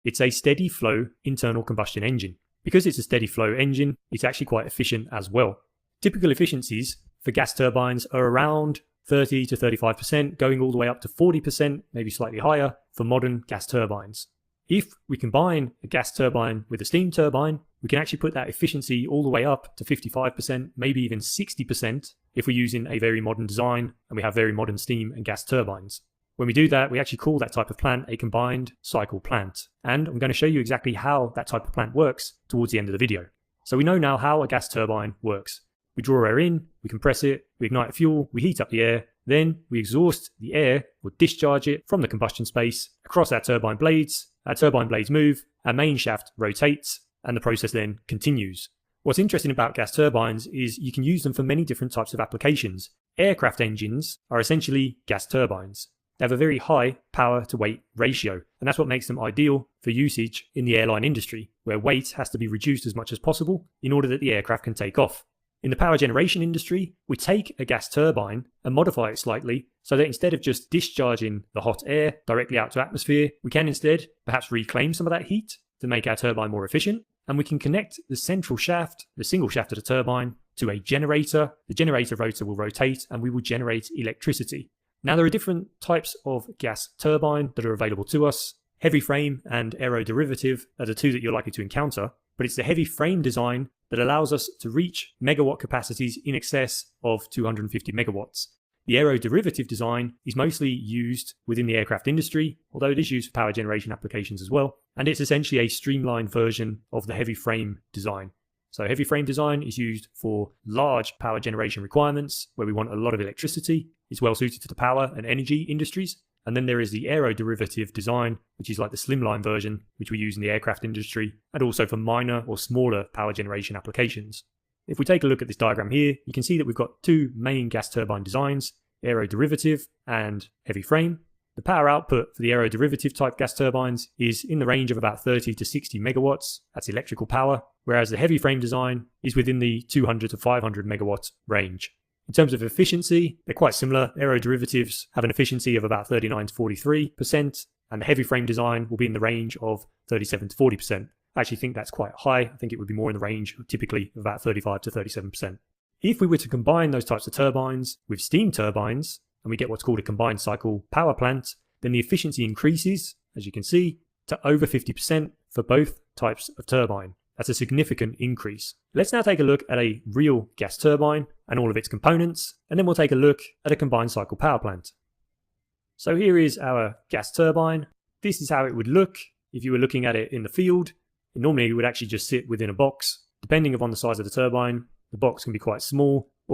It's a steady flow internal combustion engine. Because it's a steady flow engine, it's actually quite efficient as well. Typical efficiencies for gas turbines are around 30 to 35%, going all the way up to 40%, maybe slightly higher, for modern gas turbines. If we combine a gas turbine with a steam turbine, we can actually put that efficiency all the way up to 55%, maybe even 60% if we're using a very modern design and we have very modern steam and gas turbines. When we do that, we actually call that type of plant a combined cycle plant. And I'm going to show you exactly how that type of plant works towards the end of the video. So we know now how a gas turbine works. We draw air in, we compress it, we ignite fuel, we heat up the air, then we exhaust the air or discharge it from the combustion space across our turbine blades. Our turbine blades move, our main shaft rotates, and the process then continues. What's interesting about gas turbines is you can use them for many different types of applications. Aircraft engines are essentially gas turbines. They have a very high power to weight ratio, and that's what makes them ideal for usage in the airline industry, where weight has to be reduced as much as possible in order that the aircraft can take off. In the power generation industry, we take a gas turbine and modify it slightly so that instead of just discharging the hot air directly out to atmosphere, we can instead perhaps reclaim some of that heat to make our turbine more efficient, and we can connect the central shaft, the single shaft of the turbine, to a generator. The generator rotor will rotate and we will generate electricity. Now there are different types of gas turbine that are available to us. Heavy frame and aeroderivative are the two that you're likely to encounter, but it's the heavy frame design that allows us to reach megawatt capacities in excess of 250 megawatts. The aeroderivative design is mostly used within the aircraft industry, although it is used for power generation applications as well, and it's essentially a streamlined version of the heavy frame design. So heavy frame design is used for large power generation requirements where we want a lot of electricity. It's well suited to the power and energy industries. And then there is the aeroderivative design, which is like the slimline version, which we use in the aircraft industry, and also for minor or smaller power generation applications. If we take a look at this diagram here, you can see that we've got two main gas turbine designs, aeroderivative and heavy frame. The power output for the aeroderivative type gas turbines is in the range of about 30 to 60 megawatts. That's electrical power, whereas the heavy frame design is within the 200 to 500 megawatt range. In terms of efficiency, they're quite similar. Aeroderivatives have an efficiency of about 39 to 43%, and the heavy frame design will be in the range of 37 to 40%. I actually think that's quite high. I think it would be more in the range of typically about 35 to 37%. If we were to combine those types of turbines with steam turbines, and we get what's called a combined cycle power plant, then the efficiency increases, as you can see, to over 50% for both types of turbine. That's a significant increase. Let's now take a look at a real gas turbine and all of its components, and then we'll take a look at a combined cycle power plant. So here is our gas turbine. This is how it would look if you were looking at it in the field. Normally it would actually just sit within a box. Depending upon the size of the turbine, the box can be quite small,